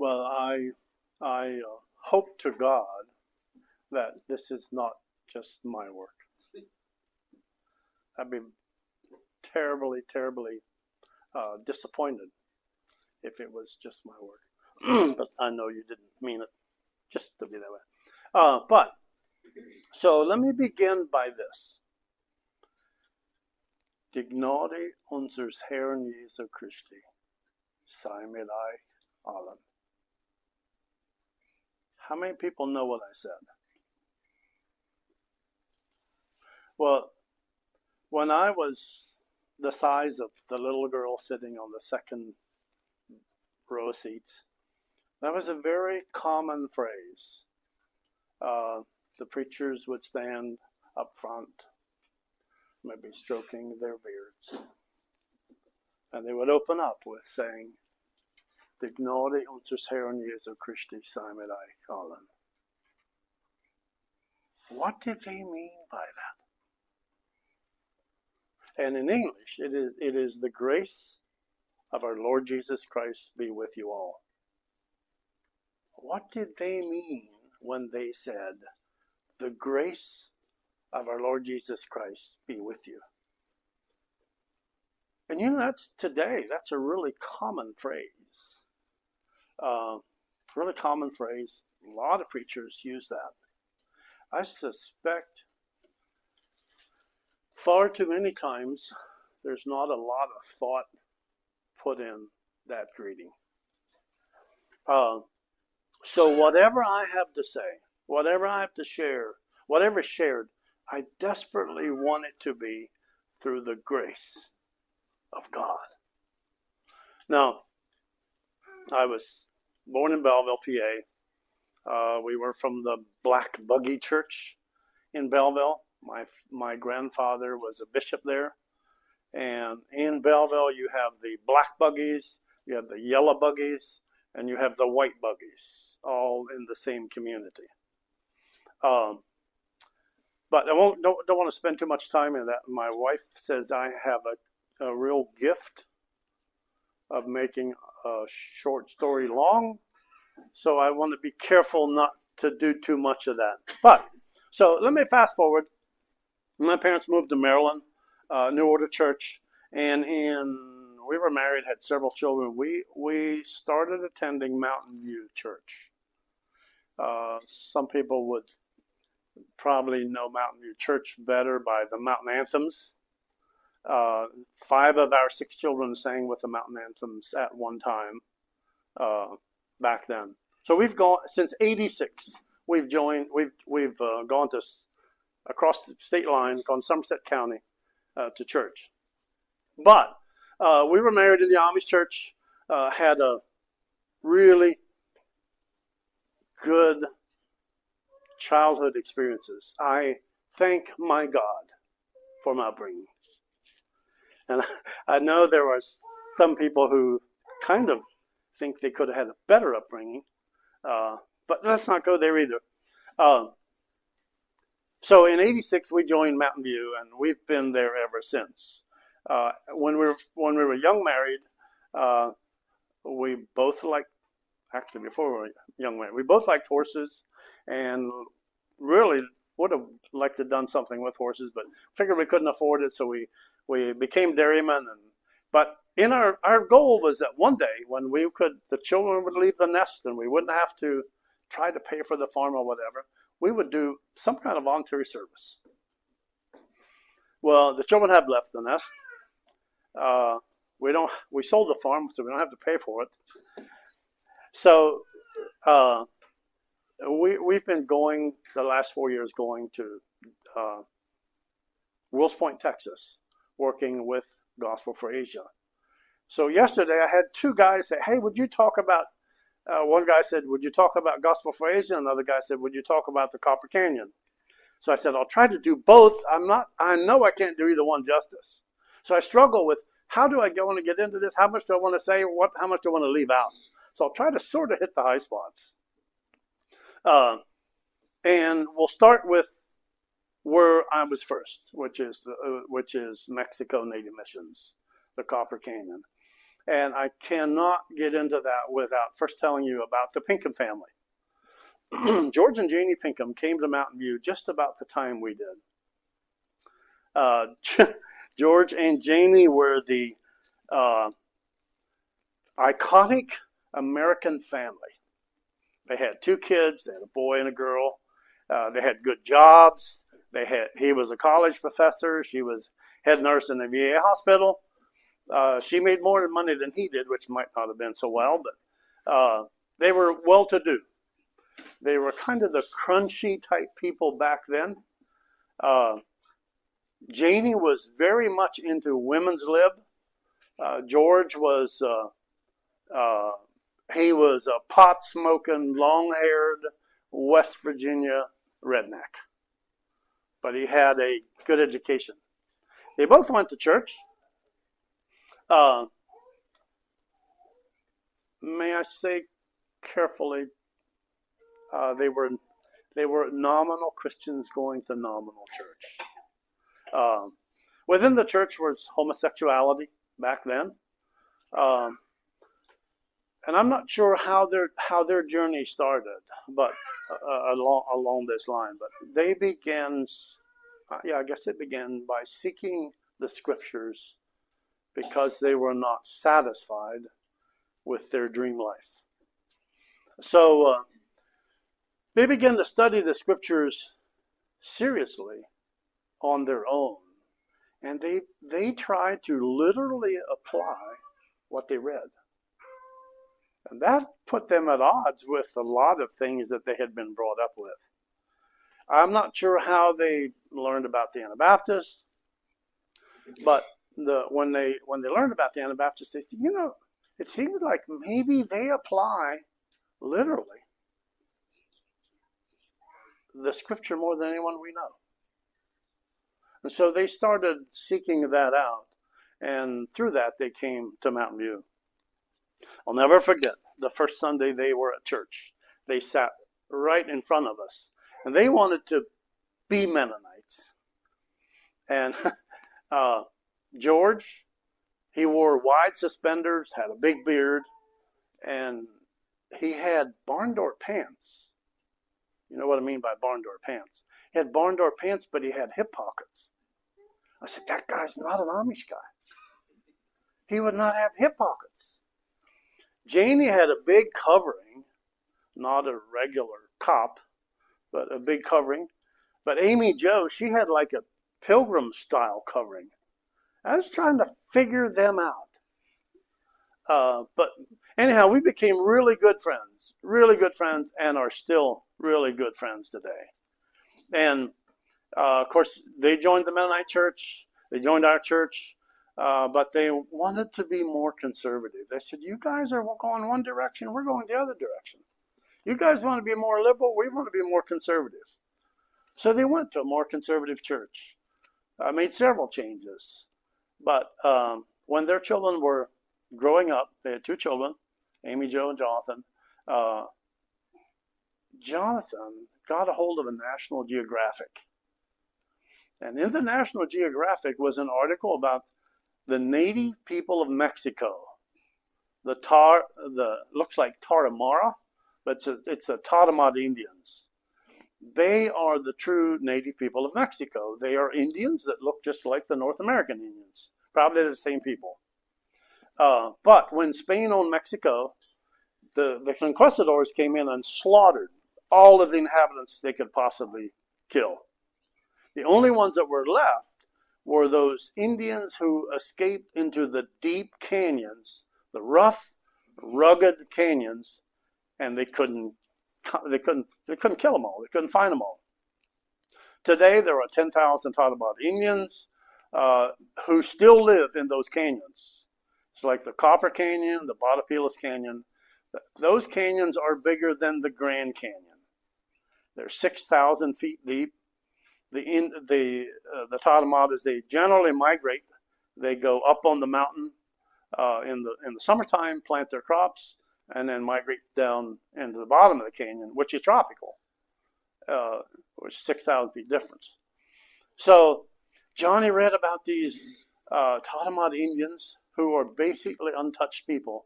Well, I hope to God that this is not just my work. I'd be terribly, terribly disappointed if it was just my work. But I know you didn't mean it just to be that way. So let me begin by this. Die Gnade unseres Herrn Jesu Christi sei mit euch allen. How many people know what I said? Well, when I was the size of the little girl sitting on the second row seats, that was a very common phrase. The preachers would stand up front, maybe stroking their beards, and they would open up with saying, Die Gnade unseres Herrn Jesu Christi sei mit euch allen. What did they mean by that? And in English, it is the grace of our Lord Jesus Christ be with you all. What did they mean when they said, the grace of our Lord Jesus Christ be with you? And that's today, that's a really common phrase. Really common phrase. A lot of preachers use that. I suspect far too many times there's not a lot of thought put in that greeting. So whatever I have to say, whatever I have to share, whatever is shared, I desperately want it to be through the grace of God. Now, I was born in Belleville, PA. We were from the Black Buggy Church in Belleville. My grandfather was a bishop there. And in Belleville, you have the black buggies, you have the yellow buggies, and you have the white buggies, all in the same community. But I don't want to spend too much time in that. My wife says I have a real gift of making a short story long, so I want to be careful not to do too much of that. So let me fast forward. My parents moved to Maryland, New Order Church, and we were married, had several children. We started attending Mountain View Church. Some people would probably know Mountain View Church better by the Mountain Anthems. 5 of our 6 children sang with the Mountain Anthems at one time back then. So we've gone since '86. We've gone to across the state line, gone Somerset County to church. But we were married in the Amish church. Had a really good childhood experiences. I thank my God for my upbringing. And I know there are some people who kind of think they could have had a better upbringing, but let's not go there either. So in '86 we joined Mountain View, and we've been there ever since. When we were young married, we both liked, actually before we were young married, we both liked horses, and really would have liked to have done something with horses, but figured we couldn't afford it, so we became dairymen. But in our goal was that one day when the children would leave the nest and we wouldn't have to try to pay for the farm or whatever, we would do some kind of voluntary service. Well, the children have left the nest. We sold the farm, so we don't have to pay for it. So we've been going the last 4 years going to Wills Point, Texas, working with Gospel for Asia. So yesterday I had 2 guys say, "Hey, would you talk about?" One guy said, "Would you talk about Gospel for Asia?" Another guy said, "Would you talk about the Copper Canyon?" So I said, "I'll try to do both. I know I can't do either one justice." So I struggle with, how do I want to get into this? How much do I want to say? How much do I want to leave out? So I'll try to sort of hit the high spots. And we'll start with where I was first, which is Mexico Native Missions, the Copper Canyon. And I cannot get into that without first telling you about the Pinkham family. George and Janie Pinkham came to Mountain View just about the time we did. George and Janie were the iconic American family. They had 2 kids. They had a boy and a girl. They had good jobs. He was a college professor. She was head nurse in the VA hospital. She made more money than he did, which might not have been so well, but they were well-to-do. They were kind of the crunchy type people back then. Janie was very much into women's lib. George was he was a pot-smoking, long-haired West Virginia redneck, but he had a good education. They both went to church. May I say carefully, they were nominal Christians going to nominal church. Within the church was homosexuality back then, and I'm not sure how their journey started, but along this line. But they began, I guess it began by seeking the scriptures because they were not satisfied with their dream life. So they began to study the scriptures seriously on their own, and they tried to literally apply what they read. And that put them at odds with a lot of things that they had been brought up with. I'm not sure how they learned about the Anabaptists, but when they learned about the Anabaptists, they said, it seems like maybe they apply literally the scripture more than anyone we know. And so they started seeking that out, and through that they came to Mountain View. I'll never forget the first Sunday they were at church. They sat right in front of us, and they wanted to be Mennonites. And George, he wore wide suspenders, had a big beard, and he had barn door pants. You know what I mean by barn door pants. He had barn door pants, but he had hip pockets. I said, that guy's not an Amish guy. He would not have hip pockets. Janie had a big covering, not a regular cop, but a big covering. But Amy Jo, she had like a pilgrim style covering. I was trying to figure them out. But anyhow, we became really good friends, and are still really good friends today. And of course, they joined the Mennonite church. They joined our church. But they wanted to be more conservative. They said, you guys are going one direction, we're going the other direction. You guys want to be more liberal, we want to be more conservative. So they went to a more conservative church. Made several changes. But when their children were growing up, they had 2 children, Amy Jo and Jonathan. Jonathan got a hold of a National Geographic. And in the National Geographic was an article about the native people of Mexico, looks like Tarahumara, but it's the Tarahumara Indians. They are the true native people of Mexico. They are Indians that look just like the North American Indians, probably the same people. But when Spain owned Mexico, the conquistadors came in and slaughtered all of the inhabitants they could possibly kill. The only ones that were left were those Indians who escaped into the deep canyons, the rough, rugged canyons, and they couldn't kill them all. They couldn't find them all. Today, there are 10,000 Tarahumara Indians who still live in those canyons. It's like the Copper Canyon, the Batopilas Canyon. Those canyons are bigger than the Grand Canyon. They're 6,000 feet deep. The Tarahumara, they generally migrate. They go up on the mountain in the summertime, plant their crops, and then migrate down into the bottom of the canyon, which is tropical, which is 6,000 feet difference. So Johnny read about these Tarahumara Indians who are basically untouched people,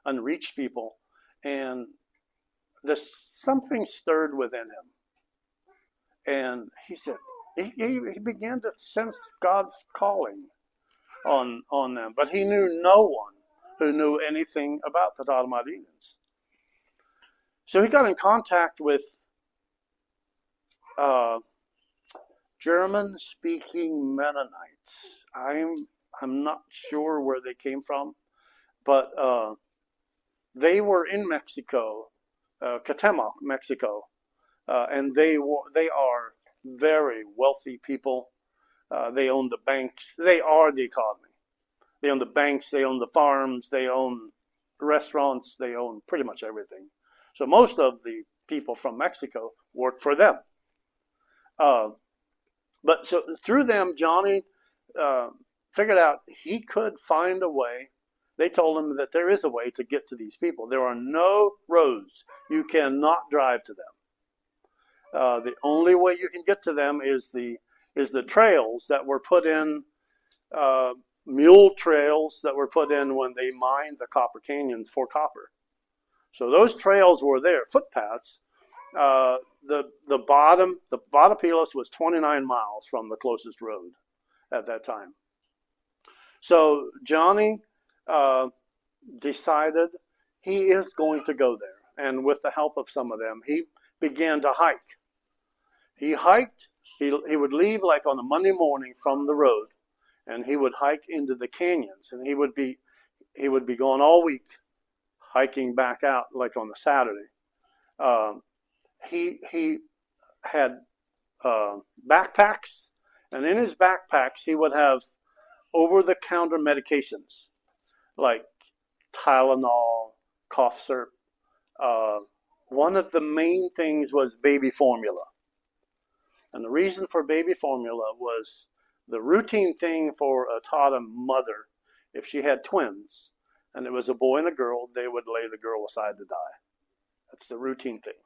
unreached people, and there's something stirred within him. And he said, he began to sense God's calling on them, but he knew no one who knew anything about the Tarahumara. So he got in contact with German-speaking Mennonites. I'm not sure where they came from, but they were in Mexico, Catemac, Mexico, and they are very wealthy people. They own the banks. They are the economy. They own the banks. They own the farms. They own restaurants. They own pretty much everything. So most of the people from Mexico work for them. But so through them, Johnny figured out he could find a way. They told him that there is a way to get to these people. There are no roads. You cannot drive to them. The only way you can get to them is the trails that were put in, mule trails that were put in when they mined the copper canyons for copper. So those trails were there, footpaths. The Badapilas was 29 miles from the closest road at that time. So Johnny decided he is going to go there. And with the help of some of them, he began to hike. He hiked. He would leave like on a Monday morning from the road, and he would hike into the canyons. And he would be gone all week, hiking back out like on a Saturday. He had backpacks, and in his backpacks he would have over-the-counter medications like Tylenol, cough syrup. One of the main things was baby formula. And the reason for baby formula was the routine thing for a Tata mother. If she had twins, and it was a boy and a girl, they would lay the girl aside to die. That's the routine thing.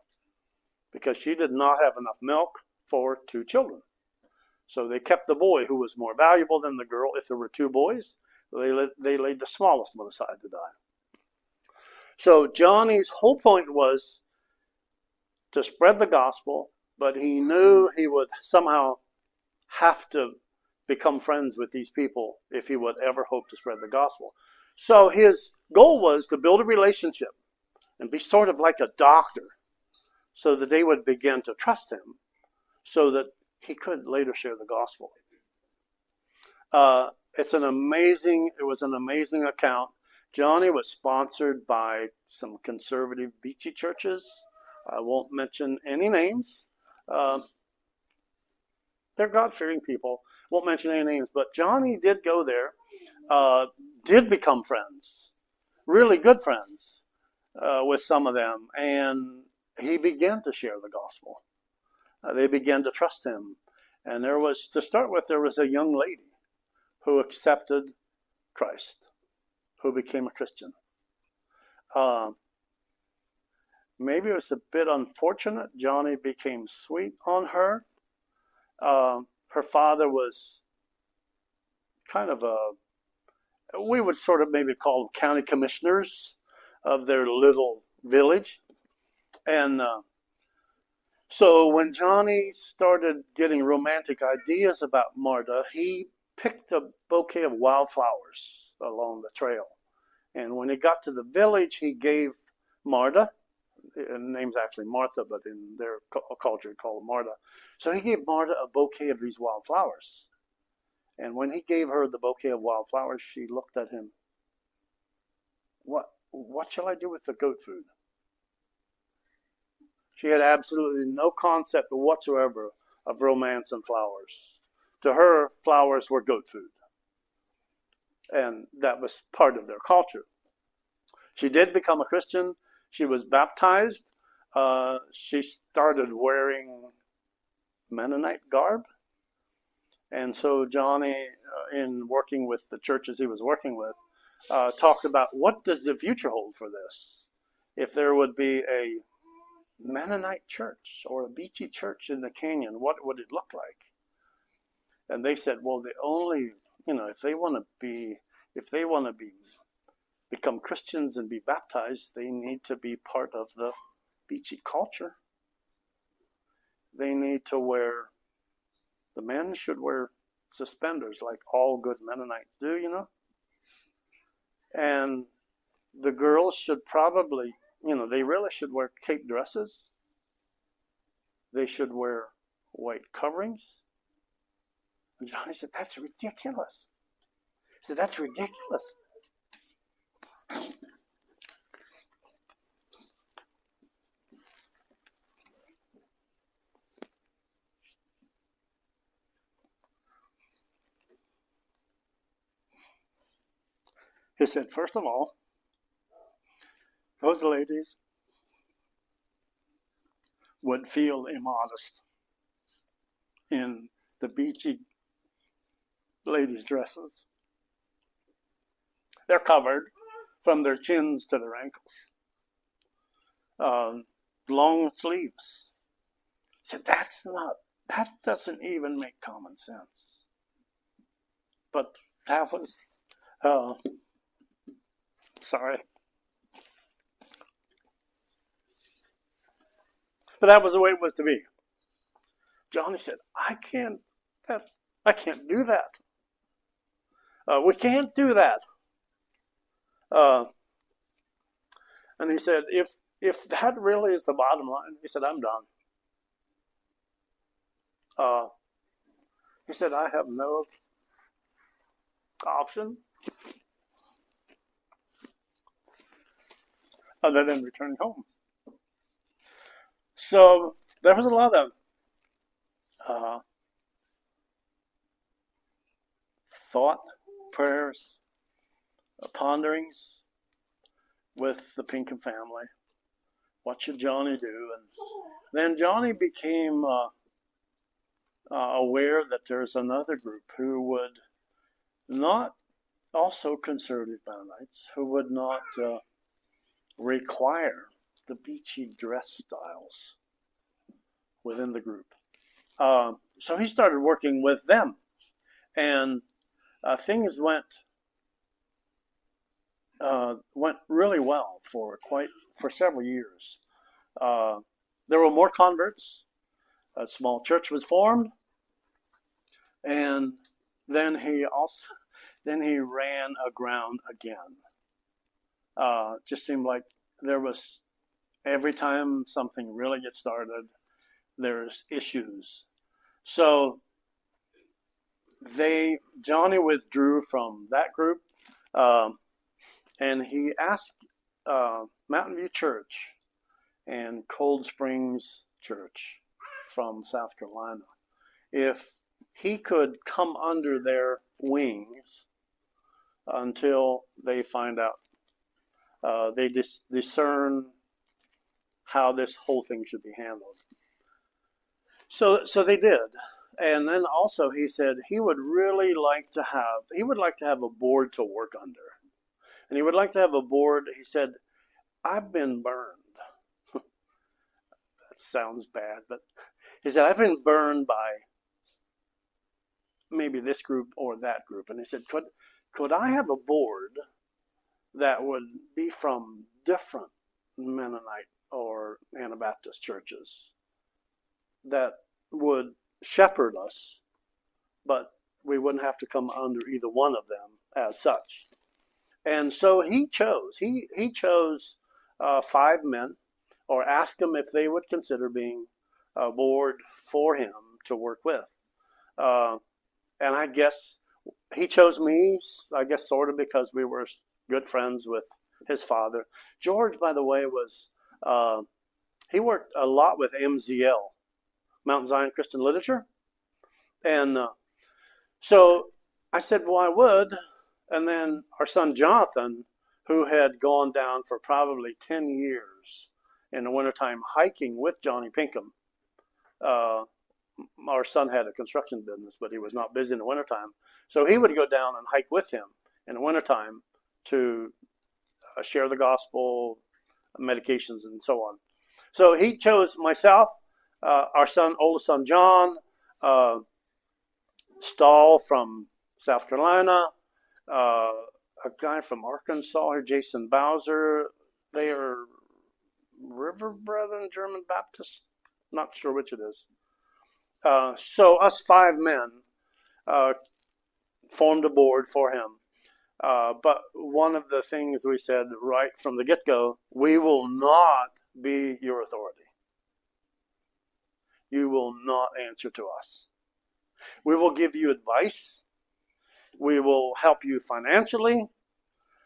Because she did not have enough milk for 2 children. So they kept the boy, who was more valuable than the girl. If there were 2 boys, they laid the smallest one aside to die. So Johnny's whole point was to spread the gospel, but he knew he would somehow have to become friends with these people if he would ever hope to spread the gospel. So his goal was to build a relationship and be sort of like a doctor, so that they would begin to trust him, so that he could later share the gospel. It was an amazing account. Johnny was sponsored by some conservative beachy churches. I won't mention any names. They're God-fearing people. Won't mention any names, but Johnny did go there, did become friends, really good friends with some of them, and he began to share the gospel. They began to trust him. And to start with, there was a young lady who accepted Christ, who became a Christian. Maybe it was a bit unfortunate. Johnny became sweet on her. Her father was kind of we would sort of maybe call them county commissioners of their little village. And so when Johnny started getting romantic ideas about Marta, he picked a bouquet of wildflowers along the trail. And when he got to the village, he gave Marta, the name's actually Martha, but in their culture called Marta. So he gave Marta a bouquet of these wildflowers. And when he gave her the bouquet of wildflowers, she looked at him. What shall I do with the goat food? She had absolutely no concept whatsoever of romance and flowers. To her, flowers were goat food. And that was part of their culture. She did become a Christian. She was baptized. She started wearing Mennonite garb. And so Johnny, in working with the churches he was working with, talked about what does the future hold for this? If there would be a Mennonite church or a beachy church in the canyon, what would it look like? And they said, well, if they want to be if they want to become Christians and be baptized, they need to be part of the beachy culture. They need to the men should wear suspenders like all good Mennonites do, And the girls should probably, they really should wear cape dresses. They should wear white coverings. And Johnny said, that's ridiculous. He said, that's ridiculous. He said, first of all, those ladies would feel immodest in the beachy ladies' dresses. They're covered from their chins to their ankles. Long sleeves. He said, that doesn't even make common sense. But that was, sorry. But that was the way it was to be. Johnny said, I can't do that. We can't do that. And he said, if that really is the bottom line, he said, I'm done. He said, I have no option other than returning home. So there was a lot of thought, prayers, ponderings with the Pinkham family. What should Johnny do? And then Johnny became aware that there's another group who would not, also conservative Mennonites, who would not require the beachy dress styles within the group. So he started working with them, and things went really well for several years. There were more converts. A small church was formed, and then he ran aground again. Just seemed like there was, every time something really gets started, there's issues. So Johnny withdrew from that group, and he asked Mountain View Church and Cold Springs Church from South Carolina if he could come under their wings until they find out, they discern how this whole thing should be handled. So they did. And then also he said he would like to have a board to work under. And he would like to have a board. He said, I've been burned. That sounds bad, but he said, I've been burned by maybe this group or that group. And he said, could I have a board that would be from different Mennonite or Anabaptist churches that would shepherd us, but we wouldn't have to come under either one of them as such. And so he chose 5 men, or asked them if they would consider being a board for him to work with. And I guess he chose me, I guess sort of because we were good friends with his father. George, by the way, he worked a lot with MZL, Mount Zion Christian Literature. And so I said, well, I would. And then our son Jonathan, who had gone down for probably 10 years in the wintertime hiking with Johnny Pinkham. Our son had a construction business, but he was not busy in the wintertime. So he would go down and hike with him in the wintertime to share the gospel, medications, and so on. So he chose myself, our oldest son John, Stahl from South Carolina, a guy from Arkansas here, Jason Bowser. They are River Brethren German Baptist. Not sure which it is. So us 5 men formed a board for him. But one of the things we said right from the get-go, we will not be your authority. You will not answer to us. We will give you advice. We will help you financially.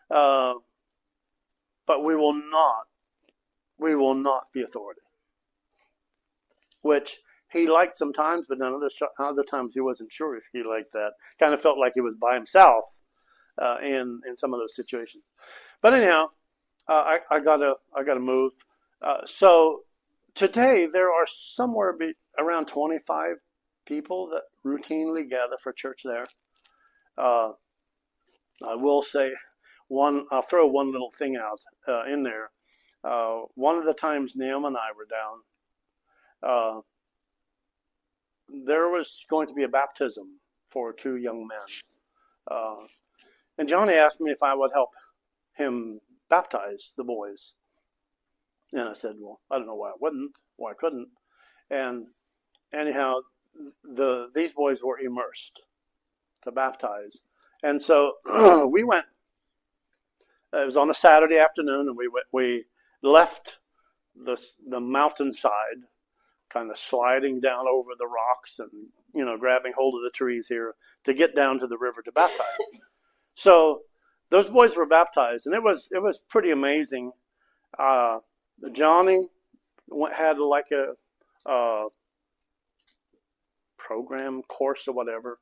But we will not be authority. Which he liked sometimes, but then other times he wasn't sure if he liked that. Kind of felt like he was by himself in some of those situations. But anyhow, I gotta move. So today there are somewhere around 25 people that routinely gather for church there. I will say I'll throw one little thing out in there. One of the times Naomi and I were down, there was going to be a baptism for 2 young men. And Johnny asked me if I would help him baptize the boys. And I said, well, I don't know why I couldn't. And anyhow, these boys were immersed to baptize. And so we went. It was on a Saturday afternoon, and we left the mountainside, kind of sliding down over the rocks and grabbing hold of the trees here to get down to the river to baptize. So those boys were baptized, and it was pretty amazing. Johnny had like a program course or whatever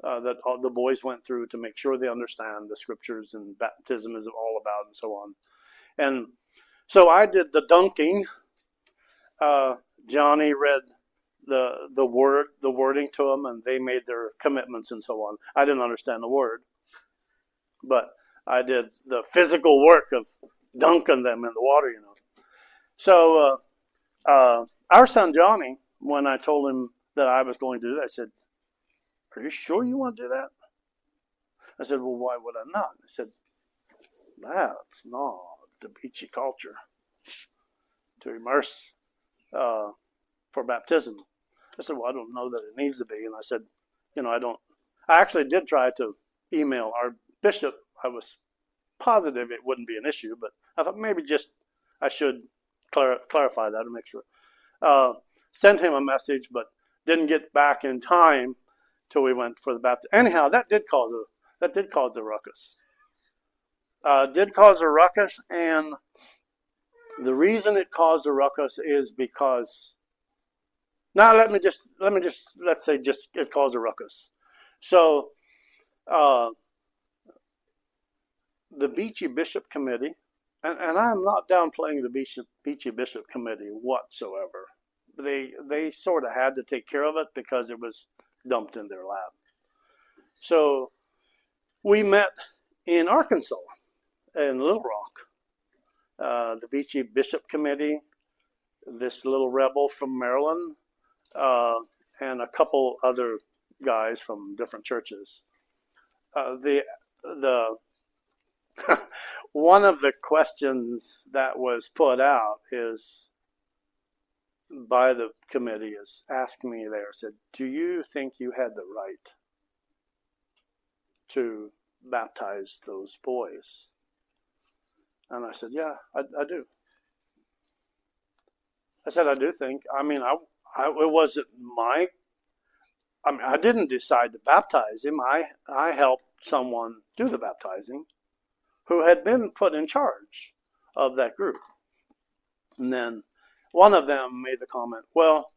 that all the boys went through to make sure they understand the scriptures and baptism is all about and so on. And so I did the dunking. Johnny read the wording to them, and they made their commitments and so on. I didn't understand the word, but I did the physical work of dunking them in the water, So our son Johnny, when I told him that I was going to do that, I said, "Are you sure you want to do that?" I said, "Well, why would I not?" I said, "That's not the beachy culture to immerse for baptism." I said, "Well, I don't know that it needs to be." And I said, I actually did try to email our bishop. I was positive it wouldn't be an issue, but I thought maybe I should clarify that and make sure. Sent him a message, but didn't get back in time till we went for the baptism. Anyhow, that did cause a ruckus. And the reason it caused a ruckus is because. Now let's say it caused a ruckus. So, the Beachy Bishop Committee, and I'm not downplaying the Beachy Bishop Committee whatsoever. They sort of had to take care of it because it was dumped in their lap. So we met in Arkansas, in Little Rock. The Beachy Bishop Committee, this little rebel from Maryland, and a couple other guys from different churches. One of the questions that was put out by the committee asked me there, said, "Do you think you had the right to baptize those boys?" And I said, "Yeah, I do." I said, "I do think. It wasn't I didn't decide to baptize him. I helped someone do the baptizing who had been put in charge of that group." And then one of them made the comment, "Well,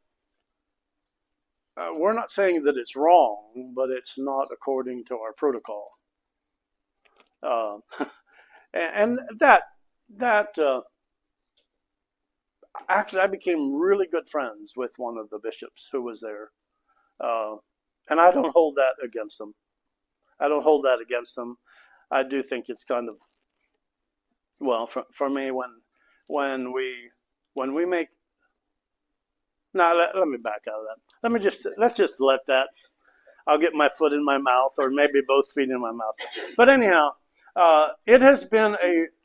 we're not saying that it's wrong, but it's not according to our protocol." And that actually, I became really good friends with one of the bishops who was there. And I don't hold that against them. I do think it's kind of, well, for me, when we make. Now let me back out of that. Let's just let that. I'll get my foot in my mouth, or maybe both feet in my mouth. But anyhow, It has been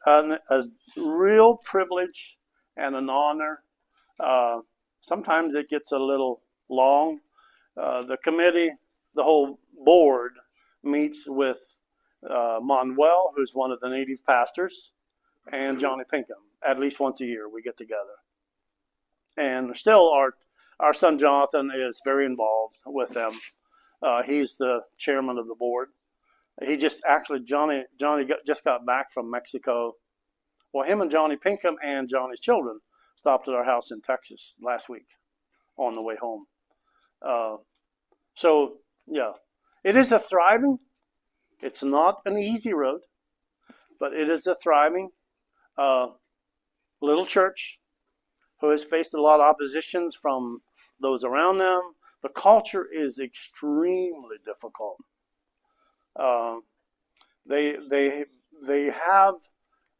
a real privilege and an honor. Uh, Sometimes it gets a little long. The committee, the whole board, meets with Manuel, who's one of the native pastors, and Johnny Pinkham. At least once a year, we get together. And still, our son Jonathan is very involved with them. He's the chairman of the board. He just actually just got back from Mexico. Well, him and Johnny Pinkham and Johnny's children stopped at our house in Texas last week on the way home. Uh, so yeah, it is a thriving. It's not an easy road, but it is a thriving uh, little church who has faced a lot of oppositions from those around them. The culture is extremely difficult. Uh, they have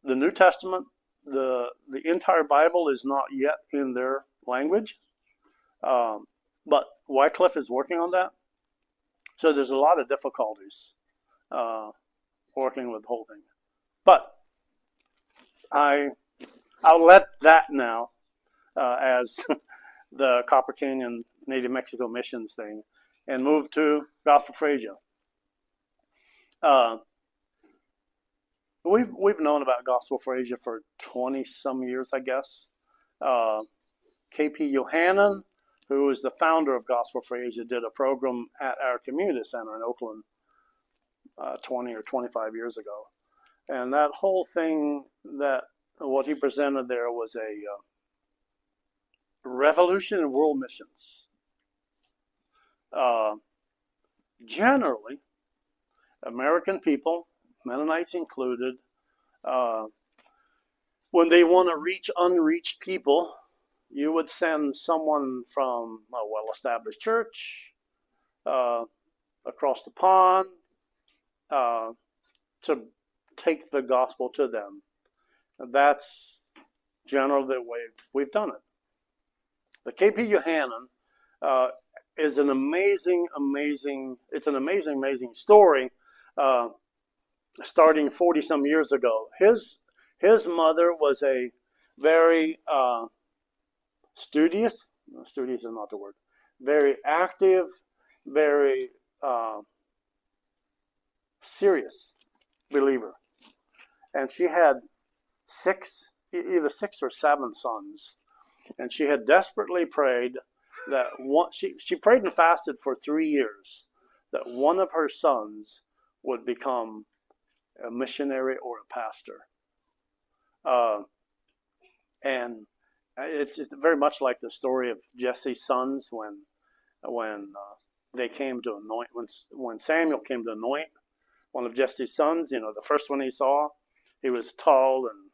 the New Testament. The entire Bible is not yet in their language, but Wycliffe is working on that. So there's a lot of difficulties working with the whole thing. But I'll let that now as the Copper Canyon Native Mexico missions thing, and move to Gospel for Asia. We've known about Gospel for Asia for 20 some years, I guess. KP Yohannan, who is the founder of Gospel for Asia, did a program at our community center in Oakland 20 or 25 years ago. And that whole thing, what he presented there was a revolution in world missions. Generally, American people, Mennonites included, when they want to reach unreached people, you would send someone from a well-established church across the pond to take the gospel to them. That's generally the way we've done it. The KP Yohannan is an amazing story. Starting 40 some years ago, his mother was a very studious is not the word, very active, very serious believer, and she had either six or seven sons, and she had desperately prayed that she prayed and fasted for 3 years that one of her sons would become a missionary or a pastor. And it's very much like the story of Jesse's sons when they came to anoint, when Samuel came to anoint one of Jesse's sons. The first one he saw, he was tall and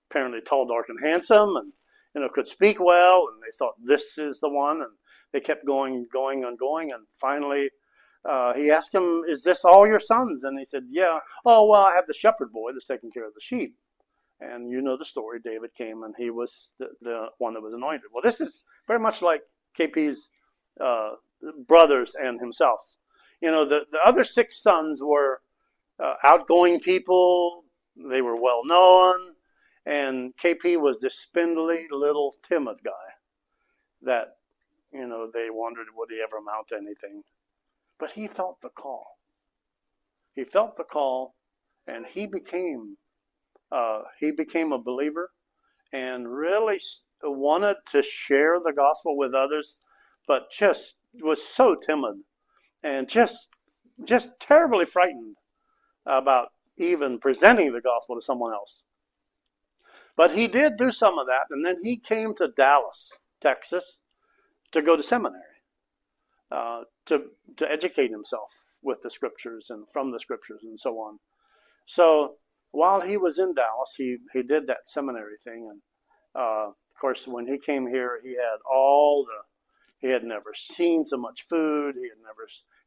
apparently tall, dark, and handsome, and could speak well, and they thought this is the one, and they kept going, and finally he asked him, "Is this all your sons?" And he said, "Yeah." "Oh, well, I have the shepherd boy that's taking care of the sheep." And you know the story. David came, and he was the one that was anointed. Well, this is very much like KP's brothers and himself. The other six sons were outgoing people. They were well known. And KP was this spindly, little, timid guy that, they wondered, would he ever amount to anything? But he felt the call. He felt the call, and he became a believer and really wanted to share the gospel with others, but just was so timid and just terribly frightened about even presenting the gospel to someone else. But he did do some of that, and then he came to Dallas, Texas, to go to seminary, to educate himself with the scriptures and from the scriptures and so on. So while he was in Dallas, he did that seminary thing, and of course, when he came here, he had never seen so much food.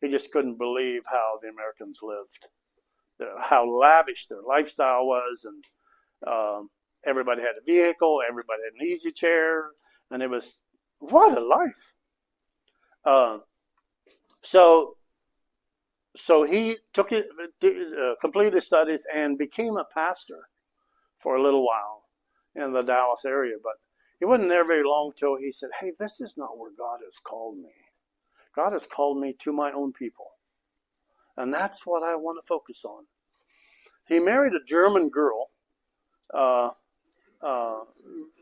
He just couldn't believe how the Americans lived, how lavish their lifestyle was, and everybody had a vehicle, everybody had an easy chair, and it was, what a life. So So he took it, completed his studies, and became a pastor for a little while in the Dallas area. But he wasn't there very long till he said, "Hey, this is not where God has called me. God has called me to my own people, and that's what I want to focus on." He married a German girl, uh, uh,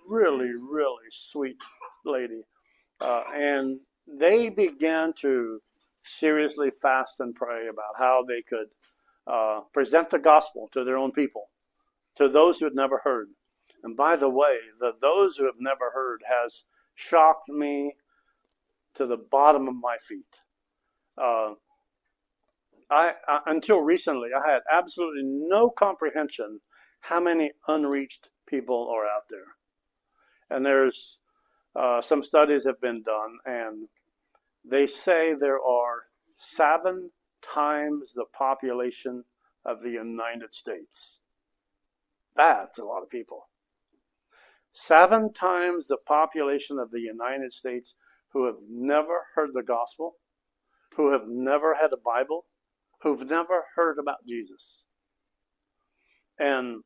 really, really sweet lady, and they began to seriously fast and pray about how they could present the gospel to their own people, to those who had never heard. And by the way, the those who have never heard has shocked me to the bottom of my feet. Uh, until recently, I had absolutely no comprehension how many unreached people are out there. And there's some studies have been done, and they say there are 7 times the population of the United States. That's a lot of people. 7 times the population of the United States who have never heard the gospel, who have never had a Bible, who've never heard about Jesus. And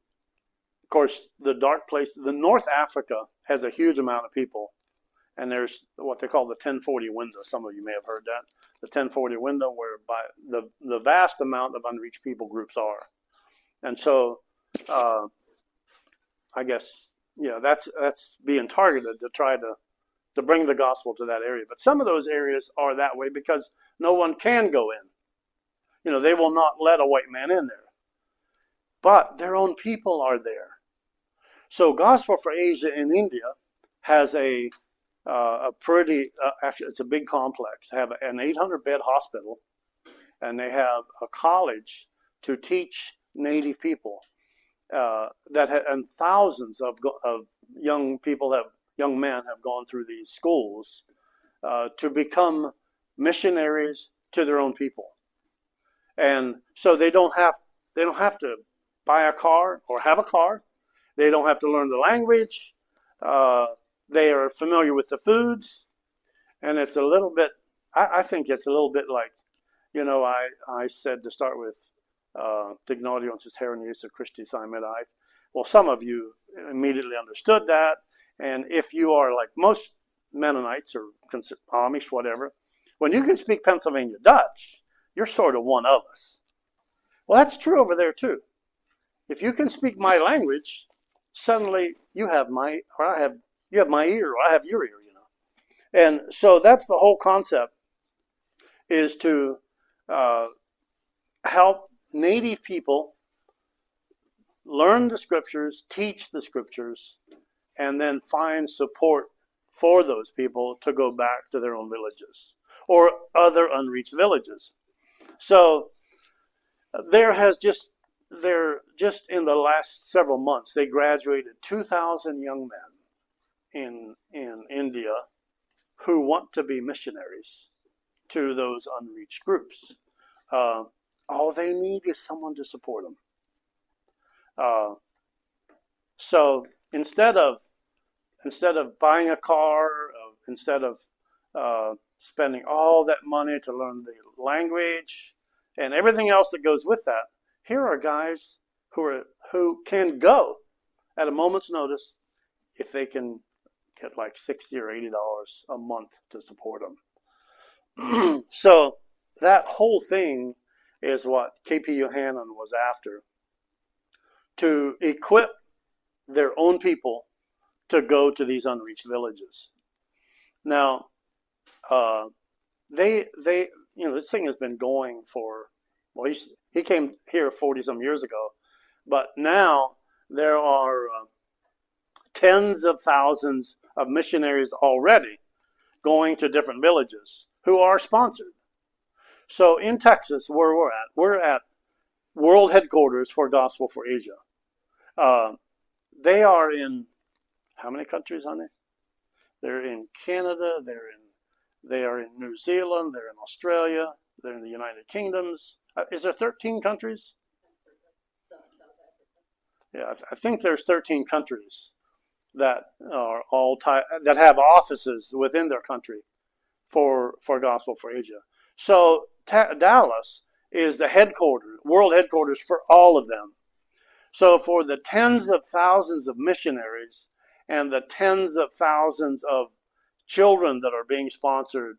of course, the dark place, the North Africa has a huge amount of people. And there's what they call the 1040 window. Some of you may have heard that. The 1040 window, whereby the vast amount of unreached people groups are. And so, I guess, that's being targeted to try to bring the gospel to that area. But some of those areas are that way because no one can go in. They will not let a white man in there. But their own people are there. So Gospel for Asia in India has a pretty, actually it's a big complex. They have an 800-bed hospital, and they have a college to teach Native people. And thousands of young men have gone through these schools to become missionaries to their own people. And so they don't have to buy a car or have a car. They don't have to learn the language. They are familiar with the foods, and it's a little bit. I think it's a little bit like, I said to start with, Dignaudiensis Herenius Christi Simedai. Well, some of you immediately understood that, and if you are like most Mennonites or Amish, whatever, when you can speak Pennsylvania Dutch, you're sort of one of us. Well, that's true over there too. If you can speak my language, suddenly you have my ear, or I have your ear, And so that's the whole concept, is to help Native people learn the scriptures, teach the scriptures, and then find support for those people to go back to their own villages or other unreached villages. So just in the last several months, they graduated 2,000 young men in India who want to be missionaries to those unreached groups. All they need is someone to support them. So instead of buying a car, instead of spending all that money to learn the language and everything else that goes with that, here are guys who can go at a moment's notice if they can get like $60 or $80 a month to support them. So that whole thing is what K.P. Yohannan was after, to equip their own people to go to these unreached villages. Now, this thing has been going for, well, he came here 40-some years ago, but now there are tens of thousands of missionaries already going to different villages who are sponsored. So in Texas, where we're at world headquarters for Gospel for Asia. They are in, how many countries, honey? They're in Canada, they are in New Zealand, they're in Australia, they're in the United Kingdoms. Is there 13 countries? Yeah, I think there's 13 countries that are that have offices within their country for Gospel for Asia. So Dallas is the headquarters, world headquarters for all of them. So for the tens of thousands of missionaries and the tens of thousands of children that are being sponsored,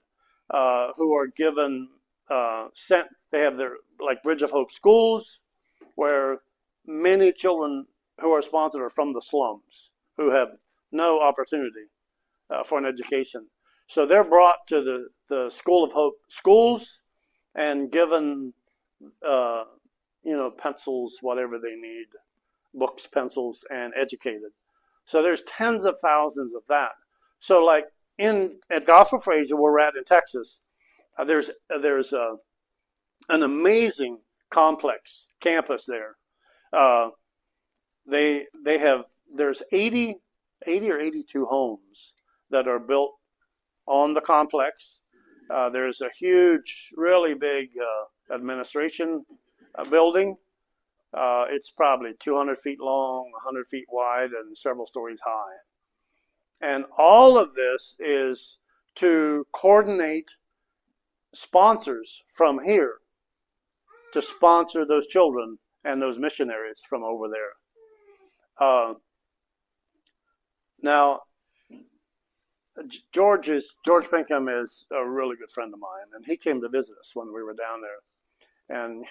who are given, sent, they have their, like Bridge of Hope schools, where many children who are sponsored are from the slums, who have no opportunity for an education. So they're brought to the School of Hope schools and given, pencils, whatever they need, books, pencils, and educated. So there's tens of thousands of that. So like at Gospel for Asia, where we're at in Texas, there's an amazing complex campus there. There's 80 or 82 homes that are built on the complex. There's a huge, really big administration building. It's probably 200 feet long, 100 feet wide, and several stories high. And all of this is to coordinate sponsors from here to sponsor those children and those missionaries from over there. Now, George Pinkham is a really good friend of mine, and he came to visit us when we were down there. And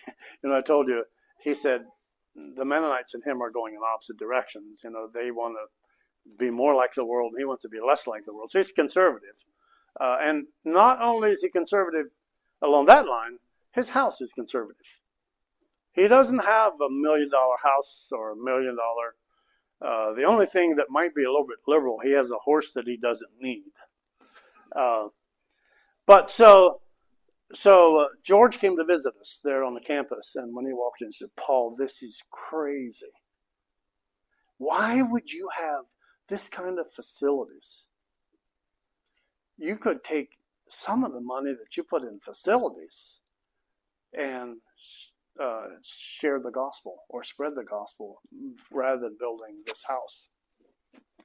I told you, he said the Mennonites and him are going in opposite directions. They want to be more like the world, and he wants to be less like the world. So he's conservative, and not only is he conservative along that line, his house is conservative. He doesn't have $1 million house or $1 million. The only thing that might be a little bit liberal, he has a horse that he doesn't need. But George came to visit us there on the campus, and when he walked in, he said, "Paul, this is crazy. Why would you have this kind of facilities? You could take some of the money that you put in facilities and share the gospel or spread the gospel rather than building this house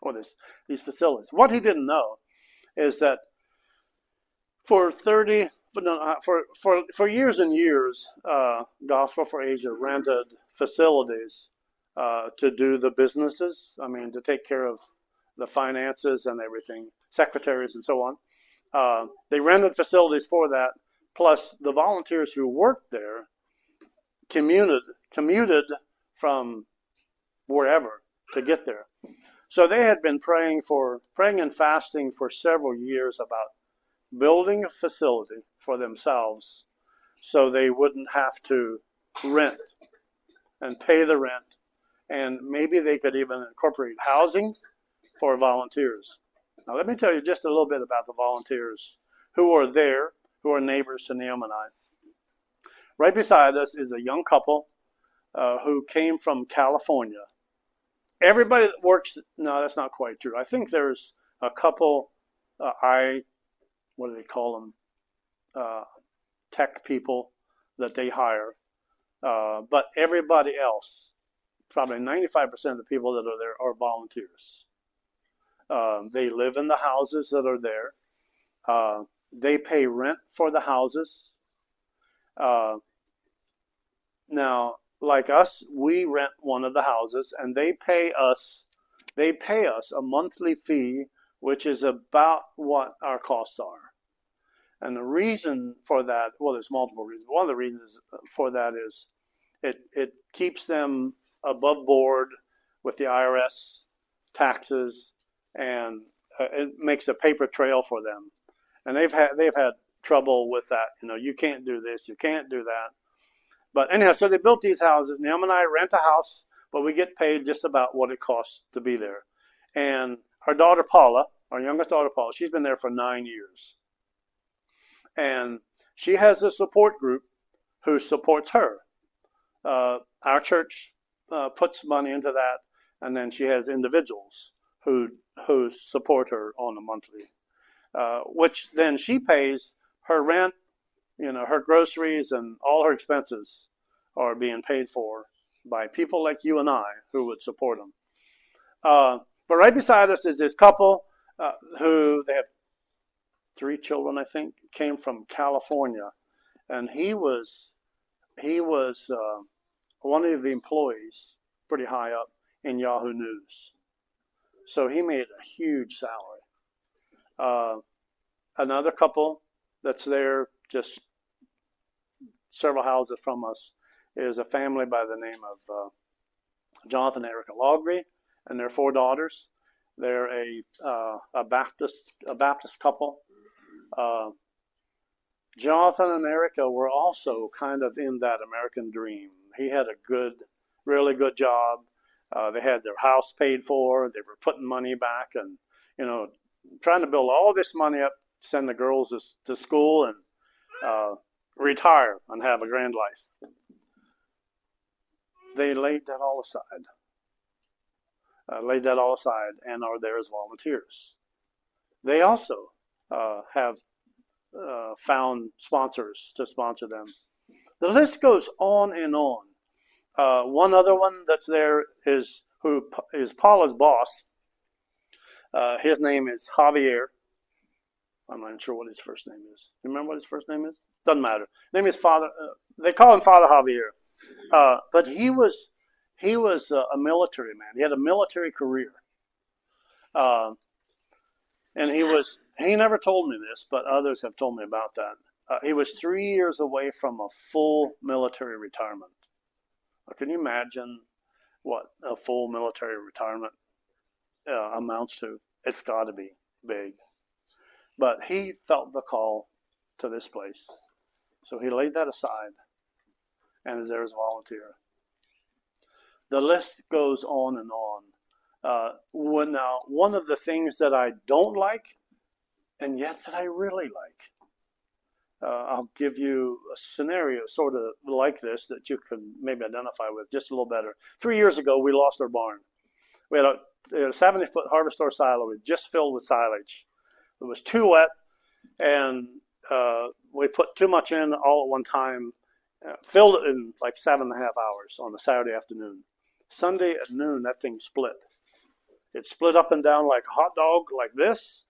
or these facilities." What he didn't know is that for years and years, Gospel for Asia rented facilities to do the businesses. I mean, to take care of the finances and everything, secretaries and so on. They rented facilities for that. Plus, the volunteers who worked there commuted from wherever to get there. So they had been praying and fasting for several years about building a facility for themselves so they wouldn't have to rent and pay the rent, and maybe they could even incorporate housing for volunteers. Now let me tell you just a little bit about the volunteers who are there, who are neighbors to Naomi and I. Right beside us is a young couple who came from California. Everybody that works, no, that's not quite true. I think there's a couple, what do they call them? Tech people that they hire. But everybody else, probably 95% of the people that are there are volunteers. They live in the houses that are there. They pay rent for the houses. Now, like us, we rent one of the houses, and they pay us a monthly fee, which is about what our costs are. And the reason for that, well, there's multiple reasons. One of the reasons for that is it keeps them above board with the IRS taxes, and it makes a paper trail for them. And they've had trouble with that. You can't do this, you can't do that. But anyhow, so they built these houses. Naomi and I rent a house, but we get paid just about what it costs to be there. And our daughter Paula, our youngest daughter Paula, she's been there for 9 years. And she has a support group who supports her. Our church puts money into that, and then she has individuals who support her on a monthly, which then she pays her rent. Her groceries and all her expenses are being paid for by people like you and I who would support them. But right beside us is this couple who they have 3 children, I think, came from California. And he was he was one of the employees, pretty high up in Yahoo News. So he made a huge salary. Another couple that's there, just several houses from us, is a family by the name of Jonathan and Erica Logry and their 4 daughters. They're a Baptist couple. Jonathan and Erica were also kind of in that American dream. He had a really good job. They had their house paid for. They were putting money back and, trying to build all this money up, send the girls to school and retire and have a grand life. They laid that all aside. And are there as volunteers. They also have found sponsors to sponsor them. The list goes on and on. One other one that's there is Paula's boss. His name is Javier. I'm not sure what his first name is. You remember what his first name is? Doesn't matter. His name is Father. They call him Father Javier. But he was a military man. He had a military career. And he never told me this, but others have told me about that. He was 3 years away from a full military retirement. Can you imagine what a full military retirement amounts to? It's got to be big. But he felt the call to this place. So he laid that aside and is there as a volunteer. The list goes on and on. One of the things that I don't like, and yet that I really like, I'll give you a scenario sort of like this that you can maybe identify with just a little better. 3 years ago, we lost our barn. We had a 70-foot harvester silo just filled with silage. It was too wet, and we put too much in all at one time. Filled it in like 7.5 hours on a Saturday afternoon. Sunday at noon, that thing split. It split up and down like a hot dog, like this,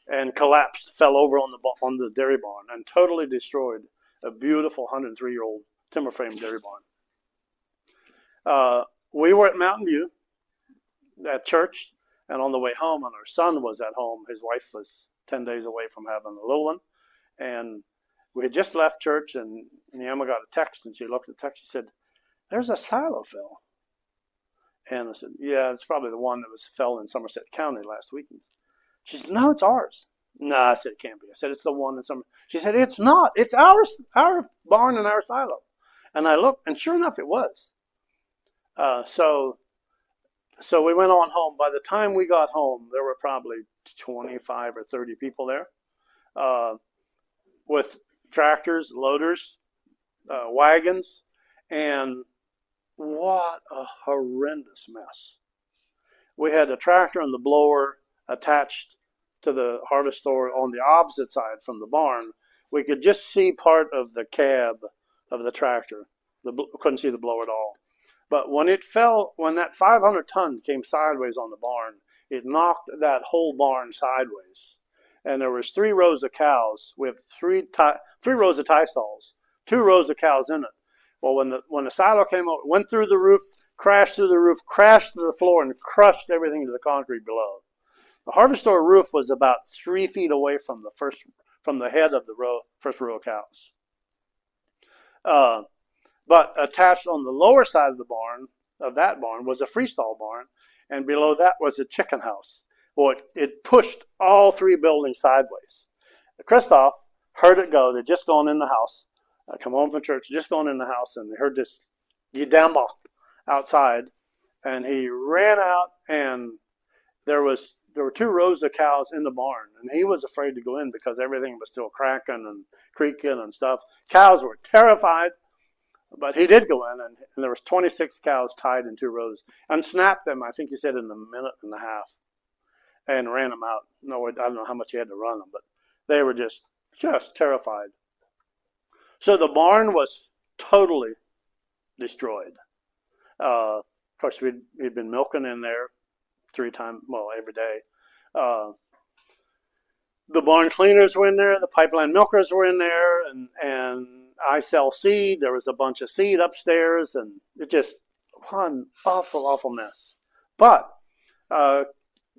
and collapsed, fell over on the dairy barn, and totally destroyed a beautiful 103-year-old timber frame dairy barn. We were at Mountain View at church, and on the way home, and our son was at home. His wife was 10 days away from having a little one, and we had just left church, and Emma got a text, and she looked at the text. She said, "There's a silo fell." And I said, "Yeah, it's probably the one that fell in Somerset County last weekend." She said, "No, it's ours." No, I said, "It can't be." I said, "It's the one in Somerset." She said, "It's not. It's our barn and our silo." And I looked, and sure enough, it was. So we went on home. By the time we got home, there were probably 25 or 30 people there with tractors, loaders, wagons, and what a horrendous mess. We had the tractor and the blower attached to the harvester on the opposite side from the barn. We could just see part of the cab of the tractor. Couldn't see the blower at all. But when it fell, when that 500 ton came sideways on the barn, it knocked that whole barn sideways. And there was 3 rows of cows. We have 3 rows of tie stalls, 2 rows of cows in it. Well, when the silo came out, it went through the roof, crashed through the floor, and crushed everything to the concrete below. The harvester roof was about 3 feet away from the head of the first row of cows. But attached on the lower side of that barn, was a freestall barn, and below that was a chicken house. Well, it pushed all 3 buildings sideways. Christoph heard it go. They'd just gone in the house. I come home from church, just going in the house, and they heard this yidamba outside, and he ran out, and there were 2 rows of cows in the barn, and he was afraid to go in because everything was still cracking and creaking and stuff. Cows were terrified, but he did go in, and there was 26 cows tied in 2 rows, and snapped them, I think he said, in a minute and a half, and ran them out. No, I don't know how much he had to run them, but they were just terrified. So the barn was totally destroyed. Of course, we'd been milking in there 3 times, every day. The barn cleaners were in there, the pipeline milkers were in there, and I sell seed. There was a bunch of seed upstairs, and it just one awful mess. But uh,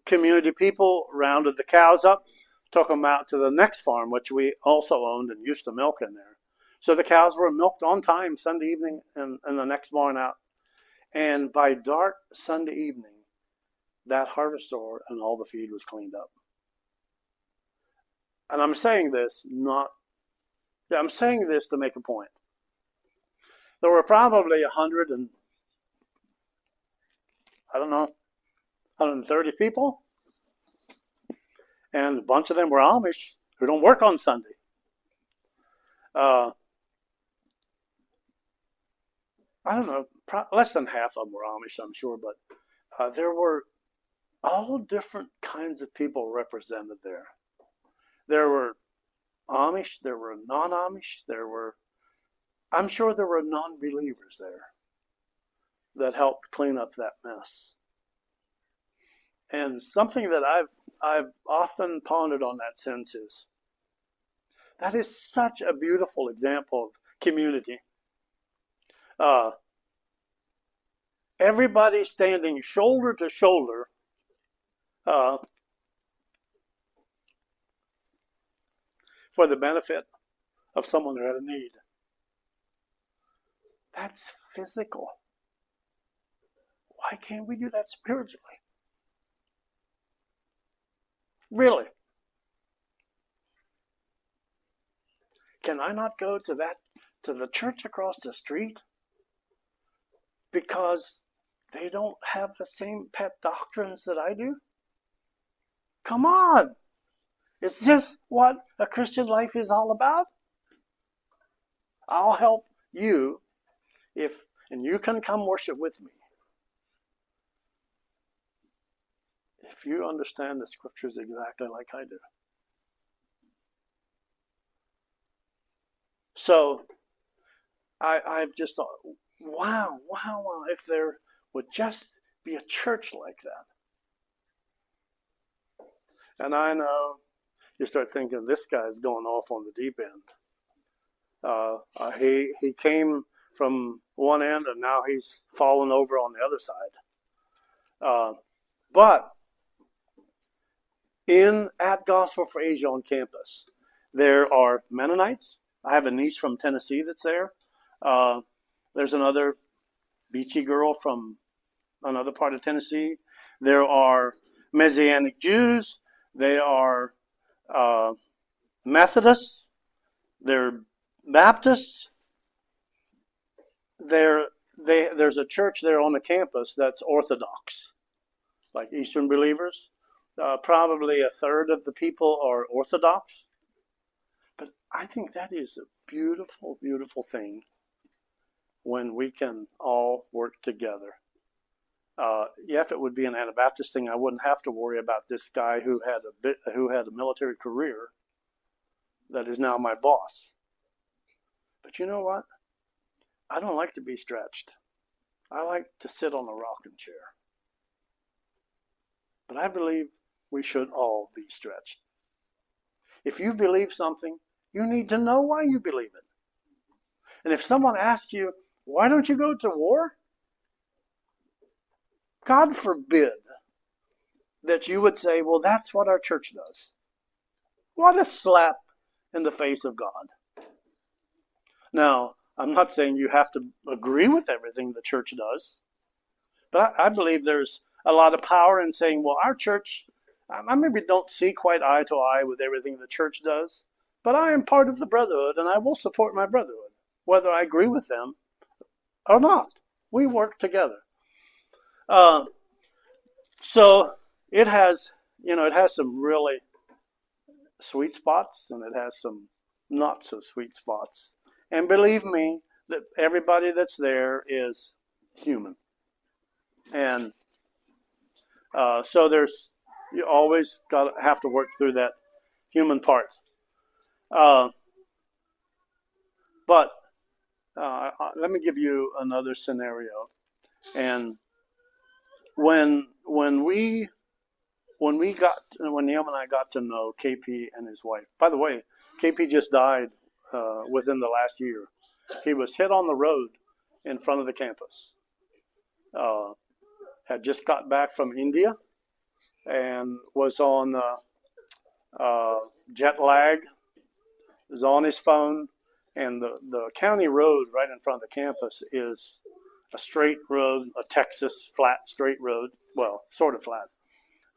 community people rounded the cows up, took them out to the next farm, which we also owned and used to milk in there. So the cows were milked on time Sunday evening and the next morning out. And by dark Sunday evening, that harvest store and all the feed was cleaned up. And I'm saying this to make a point. There were probably 130 people, and a bunch of them were Amish who don't work on Sunday. I don't know, less than half of them were Amish, I'm sure, but there were all different kinds of people represented there. There were Amish, there were non-Amish, I'm sure there were non-believers there that helped clean up that mess. And something that I've often pondered on that sense is, that is such a beautiful example of community. Everybody standing shoulder to shoulder for the benefit of someone who had a need. That's physical. Why can't we do that spiritually? Really? Can I not go to the church across the street because they don't have the same pet doctrines that I do? Come on! Is this what a Christian life is all about? I'll help you and you can come worship with me if you understand the scriptures exactly like I do. So I've just thought, wow, if there would just be a church like that. And I know you start thinking, this guy's going off on the deep end. He came from one end and now he's fallen over on the other side. But at Gospel for Asia on campus, there are Mennonites. I have a niece from Tennessee that's there. There's another beachy girl from another part of Tennessee. There are Messianic Jews. They are Methodists. They're Baptists. There's a church there on the campus that's Orthodox, like Eastern believers. Probably a third of the people are Orthodox. But I think that is a beautiful, beautiful thing when we can all work together. If it would be an Anabaptist thing, I wouldn't have to worry about this guy who had a military career that is now my boss. But you know what? I don't like to be stretched. I like to sit on a rocking chair. But I believe we should all be stretched. If you believe something, you need to know why you believe it. And if someone asks you, why don't you go to war? God forbid that you would say, well, that's what our church does. What a slap in the face of God. Now, I'm not saying you have to agree with everything the church does, but I believe there's a lot of power in saying, well, our church, I maybe don't see quite eye to eye with everything the church does, but I am part of the brotherhood and I will support my brotherhood, whether I agree with them or not. We work together. So it has some really sweet spots and it has some not so sweet spots. And believe me, that everybody that's there is human. And so you always have to work through that human part. But let me give you another scenario. And when Neil and I got to know KP and his wife. By the way, KP just died within the last year. He was hit on the road in front of the campus. Had just got back from India and was on jet lag, was on his phone, and the county road right in front of the campus is a straight road, a Texas flat straight road, well, sort of flat,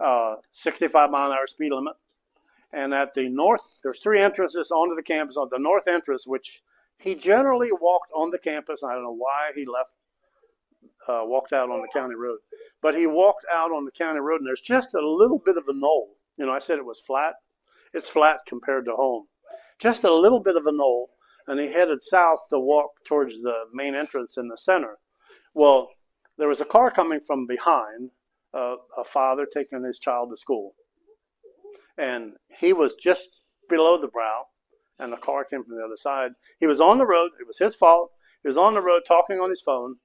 65-mile-an-hour speed limit. And at the north, there's 3 entrances onto the campus. On the north entrance, which he generally walked on the campus, I don't know why he walked out on the county road, but he walked out on the county road, and there's just a little bit of a knoll. You know, I said it was flat. It's flat compared to home. Just a little bit of a knoll, and he headed south to walk towards the main entrance in the center. Well, there was a car coming from behind, a father taking his child to school. And he was just below the brow, and the car came from the other side. He was on the road. It was his fault. He was on the road talking on his phone,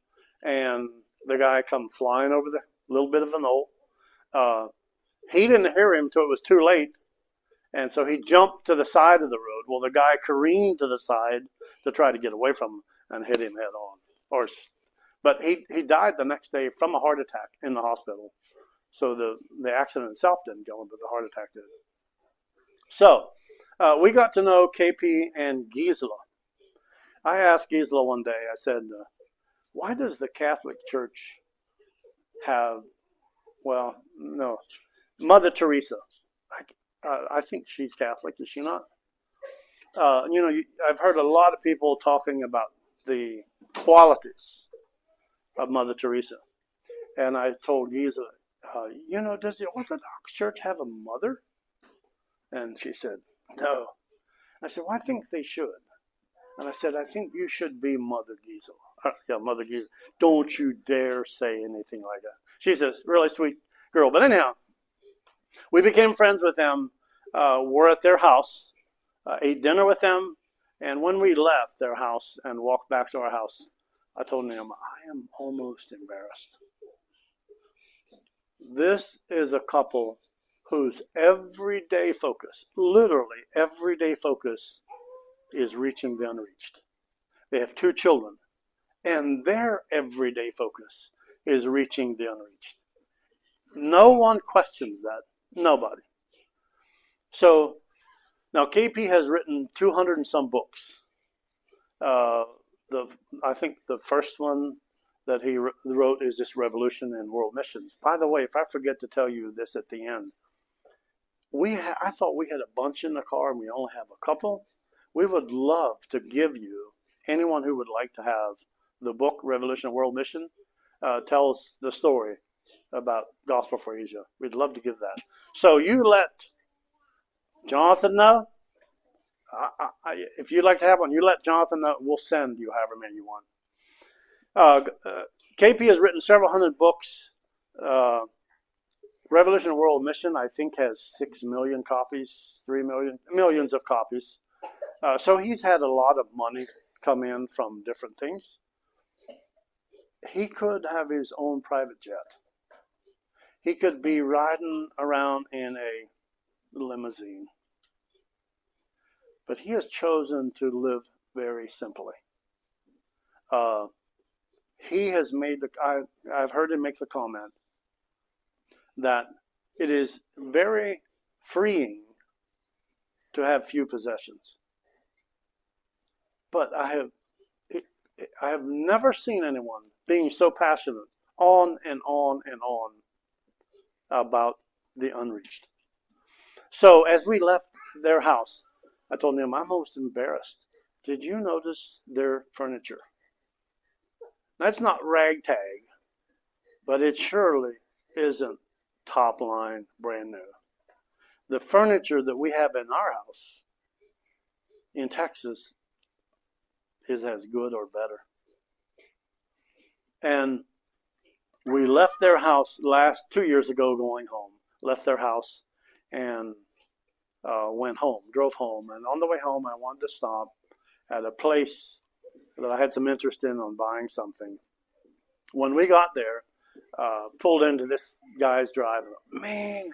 and the guy come flying over the little bit of a knoll. He didn't hear him till it was too late, and so he jumped to the side of the road. Well, the guy careened to the side to try to get away from him and hit him head on. But he died the next day from a heart attack in the hospital. So the accident itself didn't kill him, but the heart attack did. So we got to know KP and Gisela. I asked Gisela one day, I said, why does the Catholic Church have, well, no, Mother Teresa? I think she's Catholic, is she not? I've heard a lot of people talking about the qualities of Mother Teresa. And I told Gisela, does the Orthodox Church have a mother? And she said, no. I said, well, I think they should. And I said, I think you should be Mother Gisela. Yeah, Mother Gisela. Don't you dare say anything like that. She's a really sweet girl. But anyhow, we became friends with them. We're at their house, ate dinner with them. And when we left their house and walked back to our house, I told them, I am almost embarrassed. This is a couple whose everyday focus, literally everyday focus, is reaching the unreached. They have 2 children, and their everyday focus is reaching the unreached. No one questions that. Nobody. So, now KP has written 200 and some books. I think the first one that he wrote is this Revolution in World Missions. By the way, if I forget to tell you this at the end, I thought we had a bunch in the car and we only have a couple. We would love to give you, anyone who would like to have the book Revolution in World Mission, tells the story about Gospel for Asia. We'd love to give that. So you let Jonathan know. If you'd like to have one, you let Jonathan know. We'll send you however many you want. KP has written several hundred books. Revolution World Mission, I think, has 6 million copies, 3 million, millions of copies. So he's had a lot of money come in from different things. He could have his own private jet. He could be riding around in a limousine. But he has chosen to live very simply. He has made I've heard him make the comment that it is very freeing to have few possessions. But I have never seen anyone being so passionate on and on and on about the unreached. So as we left their house, I told them, I'm most embarrassed. Did you notice their furniture? That's not ragtag, but it surely isn't top line brand new. The furniture that we have in our house in Texas is as good or better. And we left their house 2 years ago going home. Left their house and went home, drove home. And on the way home, I wanted to stop at a place that I had some interest in on buying something. When we got there, pulled into this guy's driveway. Man,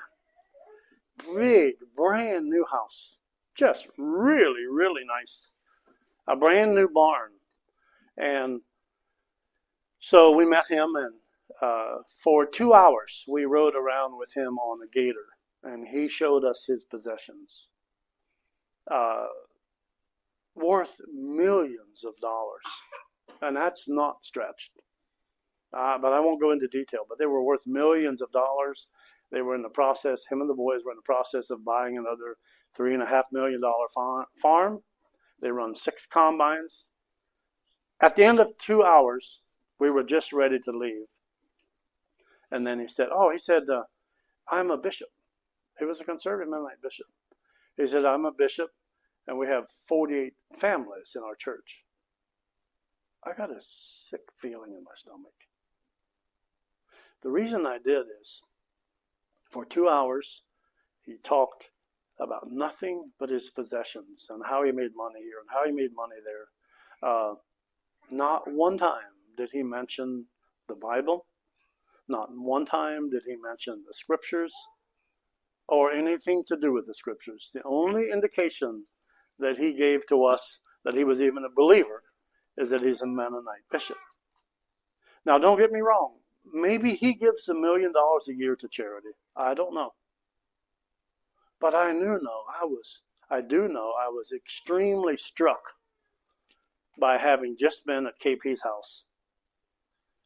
big, brand new house. Just really, really nice. A brand new barn. And so we met him, and for 2 hours we rode around with him on a gator, and he showed us his possessions, worth millions of dollars, and that's not stretched. But I won't go into detail, but they were worth millions of dollars. They were in the process, him and the boys were in the process of buying another $3.5 million farm. They run 6 combines. At the end of 2 hours, we were just ready to leave. And then he said, I'm a bishop. He was a conservative Mennonite bishop. He said, I'm a bishop, and we have 48 families in our church. I got a sick feeling in my stomach. The reason I did is, for 2 hours, he talked about nothing but his possessions and how he made money here and how he made money there. Not one time did he mention the Bible. Not one time did he mention the scriptures or anything to do with the scriptures. The only indication that he gave to us that he was even a believer is that he's a Mennonite bishop. Now, don't get me wrong. Maybe he gives $1 million a year to charity. I don't know. But I do know I was extremely struck by having just been at KP's house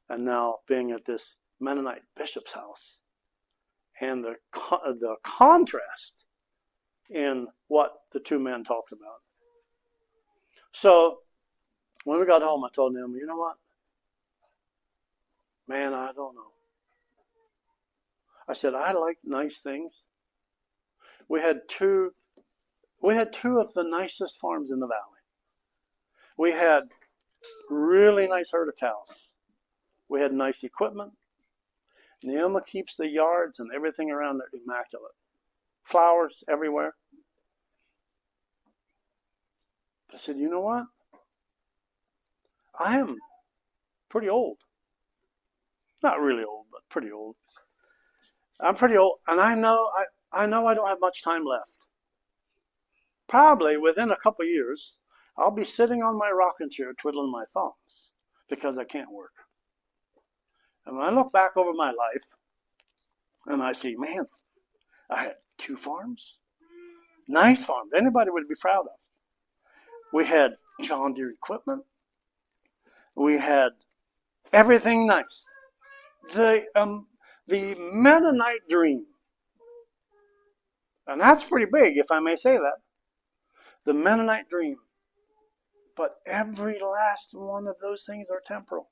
and now being at this Mennonite bishop's house, and the contrast in what the two men talked about. So when we got home, I told him, you know what? Man, I don't know. I said, I like nice things. We had two of the nicest farms in the valley. We had really nice herd of cows. We had nice equipment. Neoma keeps the yards and everything around there immaculate. Flowers everywhere. I said, you know what? I am pretty old. Not really old, but pretty old. I'm pretty old, and I know I don't have much time left. Probably within a couple of years, I'll be sitting on my rocking chair twiddling my thumbs because I can't work. And when I look back over my life, and I see, man, I had 2 farms. Nice farms. Anybody would be proud of. We had John Deere equipment. We had everything nice. The Mennonite dream. And that's pretty big, if I may say that. The Mennonite dream. But every last one of those things are temporal.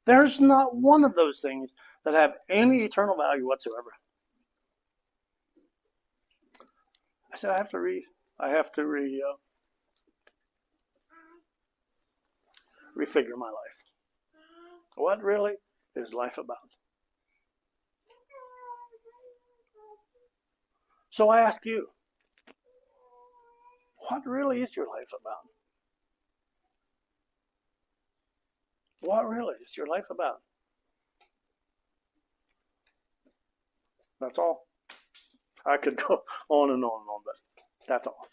There's not one of those things that have any eternal value whatsoever. I said, I have to refigure my life. What really is life about? So I ask you, what really is your life about? What really is your life about? That's all. I could go on and on, but that's all.